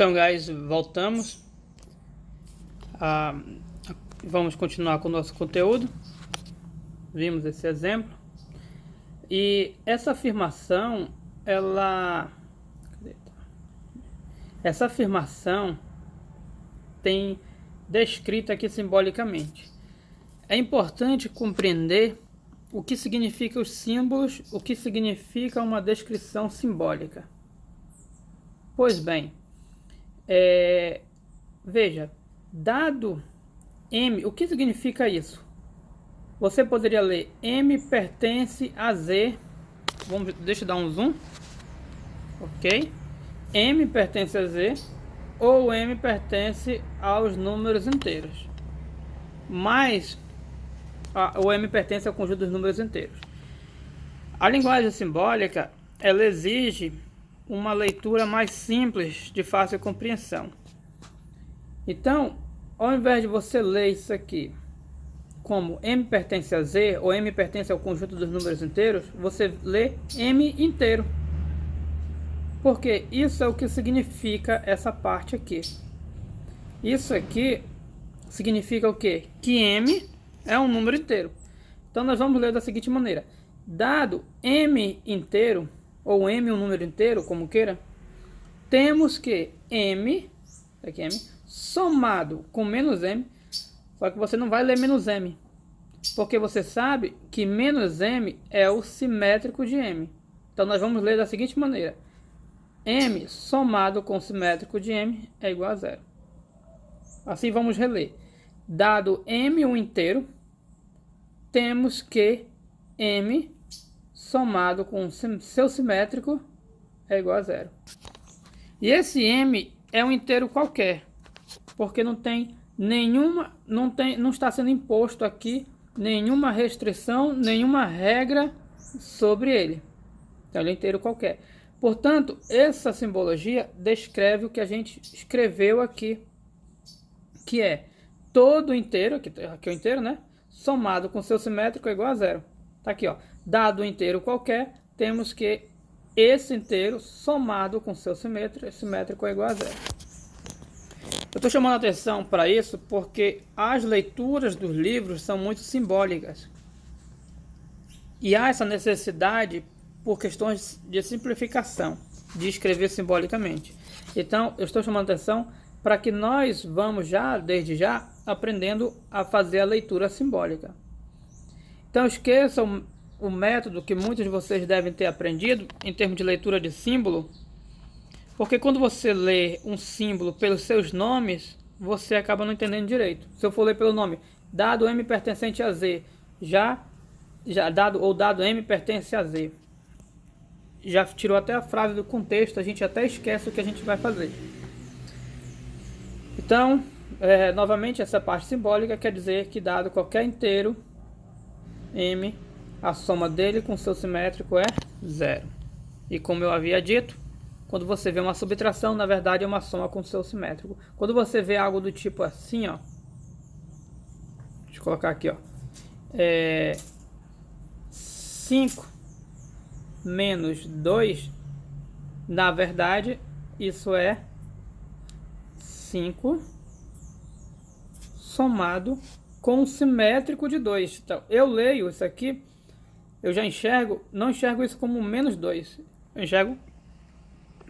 Então, guys, voltamos. Vamos continuar com o nosso conteúdo. Vimos esse exemplo. E essa afirmação, essa afirmação tem descrita aqui simbolicamente. É importante compreender o que significa os símbolos, o que significa uma descrição simbólica. Pois bem, veja, dado M, o que significa isso? Você poderia ler M pertence a Z. Deixa eu dar um zoom. Ok? M pertence a Z ou M pertence aos números inteiros. Mas o M pertence ao conjunto dos números inteiros. A linguagem simbólica, ela exige uma leitura mais simples, de fácil compreensão. Então, ao invés de você ler isso aqui como M pertence a Z ou M pertence ao conjunto dos números inteiros, você lê M inteiro. Porque isso é o que significa essa parte aqui. Isso aqui significa o quê? Que M é um número inteiro. Então nós vamos ler da seguinte maneira: dado M inteiro, ou M um número inteiro, como queira, temos que M, aqui M, somado com menos M, só que você não vai ler menos M, porque você sabe que menos M é o simétrico de M. Então nós vamos ler da seguinte maneira: M somado com o simétrico de M é igual a zero. Assim vamos reler. Dado M um inteiro, temos que M somado com seu simétrico é igual a zero. E esse M é um inteiro qualquer, porque não tem nenhuma, não está sendo imposto aqui nenhuma restrição, nenhuma regra sobre ele. Então ele é inteiro qualquer. Portanto, essa simbologia descreve o que a gente escreveu aqui, que é todo inteiro, aqui é o inteiro, né? Somado com seu simétrico é igual a zero. Tá aqui, ó. Dado um inteiro qualquer, temos que esse inteiro somado com seu simétrico é igual a zero. Eu estou chamando a atenção para isso porque as leituras dos livros são muito simbólicas. E há essa necessidade por questões de simplificação, de escrever simbolicamente. Então, eu estou chamando a atenção para que nós vamos desde já, aprendendo a fazer a leitura simbólica. Então, esqueçam o método que muitos de vocês devem ter aprendido em termos de leitura de símbolo, porque quando você lê um símbolo pelos seus nomes, você acaba não entendendo direito. Se eu for ler pelo nome, dado M pertencente a Z, dado M pertence a Z, já tirou até a frase do contexto, a gente até esquece o que a gente vai fazer. Então, novamente, essa parte simbólica quer dizer que dado qualquer inteiro, M, a soma dele com seu simétrico é zero. E como eu havia dito, quando você vê uma subtração, na verdade é uma soma com seu simétrico. Quando você vê algo do tipo assim, ó, deixa eu colocar aqui, ó, 5 menos 2, na verdade, isso é 5 somado com o simétrico de 2. Então, eu leio isso aqui, eu já não enxergo isso como menos 2, eu enxergo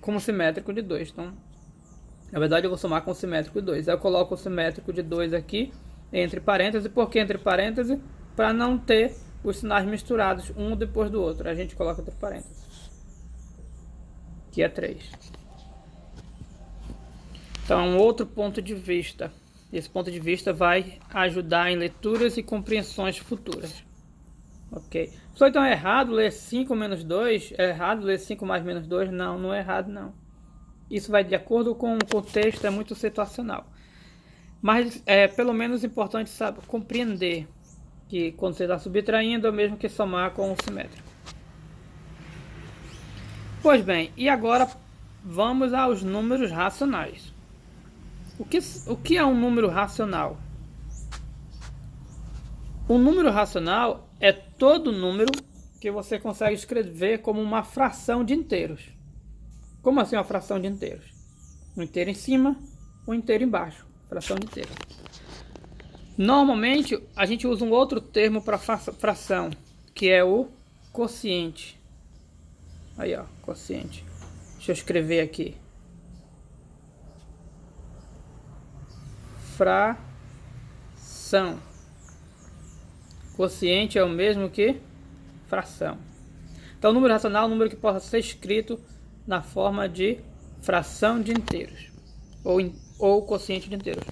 como simétrico de 2. Então, na verdade, eu vou somar com o simétrico de 2. Aí eu coloco o simétrico de 2 aqui, entre parênteses. Por que entre parênteses? Para não ter os sinais misturados, um depois do outro. A gente coloca entre parênteses, que é 3. Então, um outro ponto de vista. Esse ponto de vista vai ajudar em leituras e compreensões futuras. Ok. Só então é errado ler 5 menos 2? É errado ler 5 mais menos 2? Não, não é errado não. Isso vai de acordo com o contexto, é muito situacional. Mas é pelo menos importante compreender que quando você está subtraindo é o mesmo que somar com o simétrico. Pois bem, e agora vamos aos números racionais. O que é um número racional? Um número racional é todo número que você consegue escrever como uma fração de inteiros. Como assim uma fração de inteiros? um inteiro em cima, um inteiro embaixo, fração de inteiro. Normalmente a gente usa um outro termo para fração, que é o quociente. Aí, ó, quociente. Deixa eu escrever aqui. Fração. Quociente é o mesmo que fração. Então, o número racional é um número que possa ser escrito na forma de fração de inteiros ou quociente de inteiros.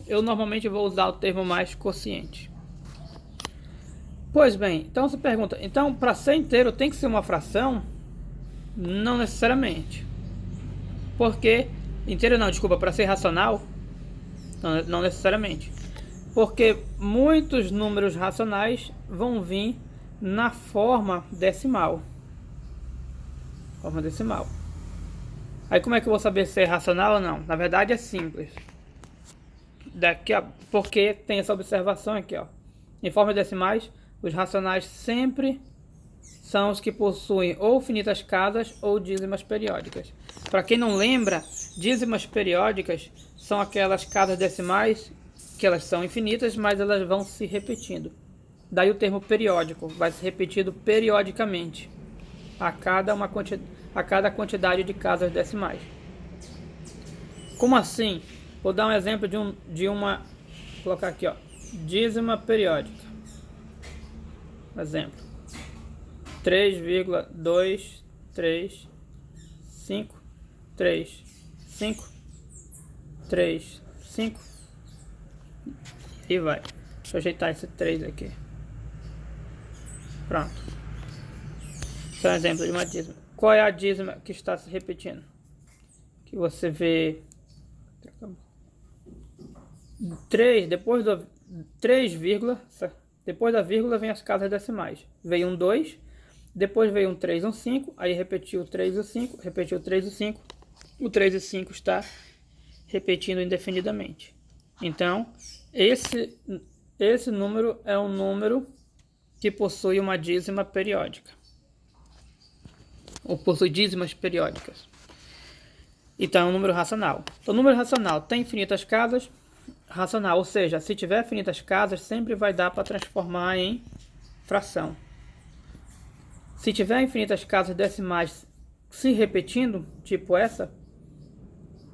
Eu normalmente vou usar o termo mais quociente. Pois bem, então você pergunta, então para ser inteiro tem que ser uma fração? Não necessariamente. Porque inteiro não, desculpa, para ser racional, não necessariamente. Porque muitos números racionais vão vir na forma decimal. Forma decimal. Aí como é que eu vou saber se é racional ou não? Na verdade é simples. Daqui a, porque tem essa observação aqui, ó. Em formas decimais, os racionais sempre são os que possuem ou finitas casas ou dízimas periódicas. Para quem não lembra, dízimas periódicas são aquelas casas decimais que elas são infinitas, mas elas vão se repetindo. Daí o termo periódico, vai se repetindo periodicamente a cada quantidade de casas decimais. Como assim? Vou dar um exemplo de uma, vou colocar aqui, ó, dízima periódica. Exemplo: 3,2353535. E vai. Deixa eu ajeitar esse 3 aqui. Pronto. Esse é um exemplo de uma dízima. Qual é a dízima que está se repetindo? Que você vê 3, depois do 3, depois da vírgula vem as casas decimais. Veio um 2, depois veio um 3 e um 5, aí repetiu o 3 e o 5, repetiu o 3 e o 5. O 3 e 5 está repetindo indefinidamente. Então, esse número é um número que possui uma dízima periódica. Ou possui dízimas periódicas. Então, é um número racional. Então, o número racional tem infinitas casas. Racional, ou seja, se tiver infinitas casas, sempre vai dar para transformar em fração. Se tiver infinitas casas decimais se repetindo, tipo essa,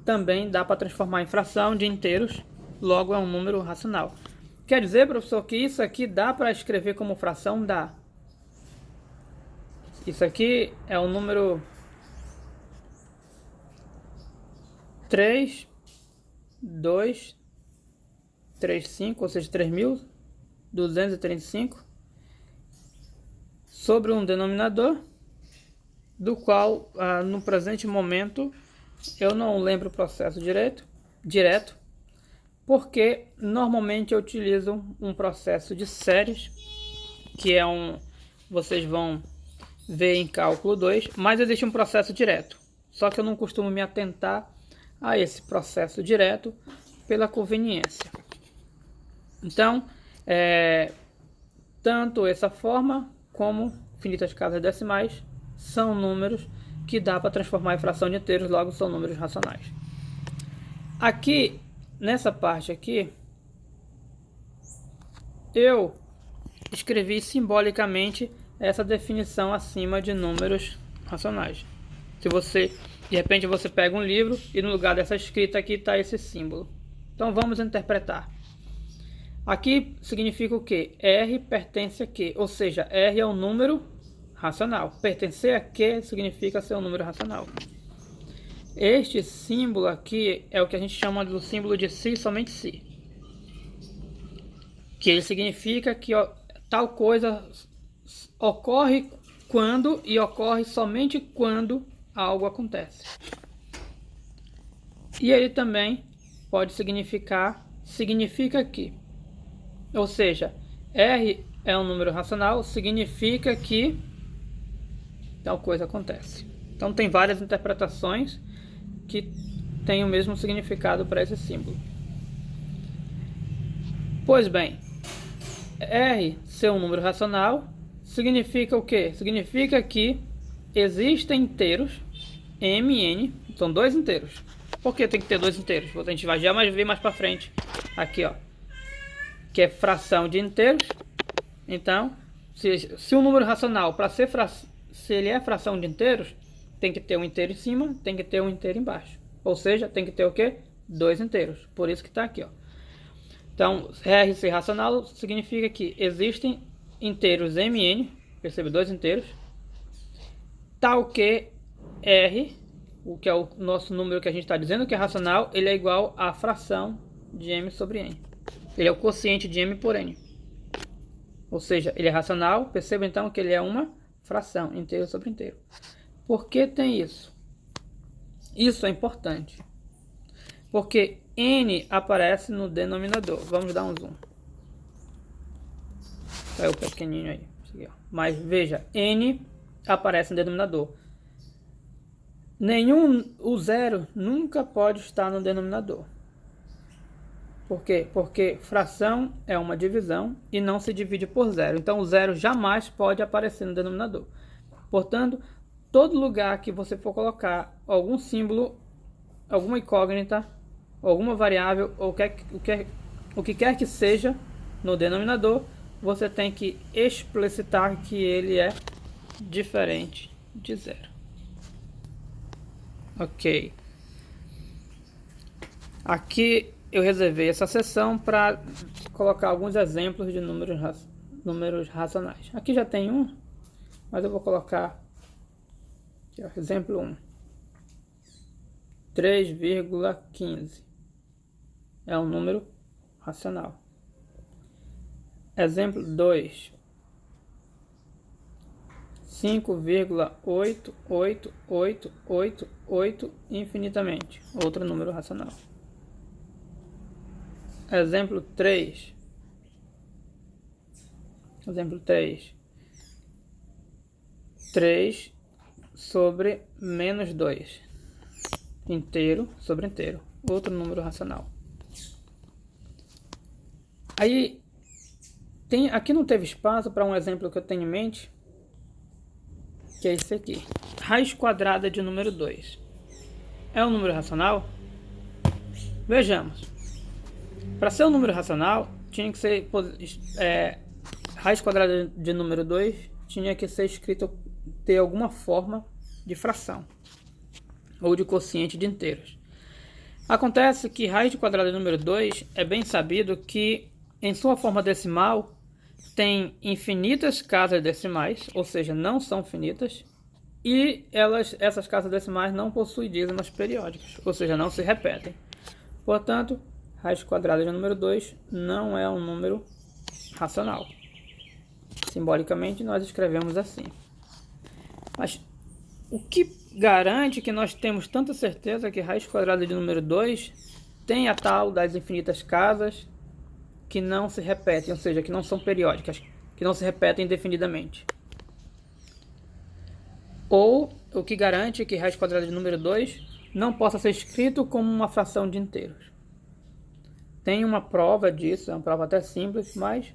também dá para transformar em fração de inteiros, logo é um número racional. Quer dizer, professor, que isso aqui dá para escrever como fração? Dá. Isso aqui é o número 3,235, ou seja, 3.235, sobre um denominador, do qual, no presente momento, eu não lembro o processo direto, porque normalmente eu utilizo um processo de séries, que é vocês vão ver em cálculo 2, mas existe um processo direto, só que eu não costumo me atentar a esse processo direto pela conveniência. Então, tanto essa forma como infinitas casas decimais são números que dá para transformar em fração de inteiros, logo são números racionais. Aqui, nessa parte aqui, eu escrevi simbolicamente essa definição acima de números racionais. Se você, de repente, você pega um livro e no lugar dessa escrita aqui está esse símbolo. Então vamos interpretar. Aqui significa o que? R pertence a Q, ou seja, R é um número racional. Pertencer a Q significa ser um número racional. Este símbolo aqui é o que a gente chama do símbolo de se, somente se. Que ele significa que tal coisa ocorre quando e ocorre somente quando algo acontece. E ele também pode significa que. Ou seja, R é um número racional, significa que tal coisa acontece. Então tem várias interpretações que têm o mesmo significado para esse símbolo. Pois bem, R ser um número racional significa o quê? Significa que existem inteiros, M e N, são dois inteiros, Por que tem que ter 2 inteiros? A gente vai já ver mais pra frente. Aqui, ó. Que é fração de inteiros. Então, se um número racional, para ser se ele é fração de inteiros, tem que ter um inteiro em cima, tem que ter um inteiro embaixo. Ou seja, tem que ter o quê? 2 inteiros. Por isso que está aqui, ó. Então, RC racional significa que existem inteiros MN, percebe, 2 inteiros, tal que R, o que é o nosso número que a gente está dizendo que é racional, ele é igual à fração de M sobre N. Ele é o quociente de M por N. Ou seja, ele é racional, perceba então que ele é uma fração, inteiro sobre inteiro. Por que tem isso? Isso é importante. Porque N aparece no denominador. Vamos dar um zoom. Saiu pequenininho aí. Mas veja, N aparece no denominador. O zero nunca pode estar no denominador. Por quê? Porque fração é uma divisão e não se divide por zero. Então o zero jamais pode aparecer no denominador. Portanto, todo lugar que você for colocar algum símbolo, alguma incógnita, alguma variável, ou o que quer que seja no denominador, você tem que explicitar que ele é diferente de zero. Ok. Aqui eu reservei essa seção para colocar alguns exemplos de números racionais. Aqui já tem um, mas eu vou colocar aqui, ó, exemplo 1. 3,15 é um número racional. Exemplo 2. 5,8888 infinitamente, outro número racional. Exemplo 3. Exemplo 3. 3 sobre menos 2. Inteiro sobre inteiro. Outro número racional. Aí, aqui não teve espaço para um exemplo que eu tenho em mente, que é esse aqui. Raiz quadrada de número 2. É um número racional? Vejamos. Para ser um número racional, tinha que ser raiz quadrada de número 2 tinha que ser escrito, ter alguma forma de fração ou de quociente de inteiros. Acontece que raiz quadrada de número 2 é bem sabido que em sua forma decimal tem infinitas casas decimais, ou seja, não são finitas, e essas casas decimais não possuem dízimas periódicas, ou seja, não se repetem. Portanto, raiz quadrada de número 2 não é um número racional. Simbolicamente, nós escrevemos assim. Mas o que garante que nós temos tanta certeza que raiz quadrada de número 2 tem a tal das infinitas casas que não se repetem, ou seja, que não são periódicas, que não se repetem indefinidamente? Ou o que garante que raiz quadrada de número 2 não possa ser escrito como uma fração de inteiros? Tem uma prova disso, é uma prova até simples, mas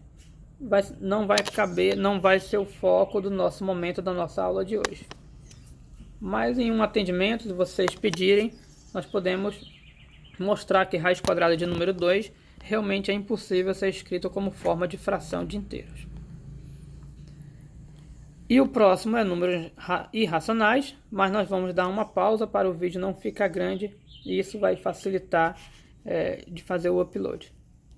não vai caber, não vai ser o foco do nosso momento, da nossa aula de hoje. Mas em um atendimento, se vocês pedirem, nós podemos mostrar que raiz quadrada de número 2 realmente é impossível ser escrito como forma de fração de inteiros. E o próximo é números irracionais, mas nós vamos dar uma pausa para o vídeo não ficar grande e isso vai facilitar de fazer o upload.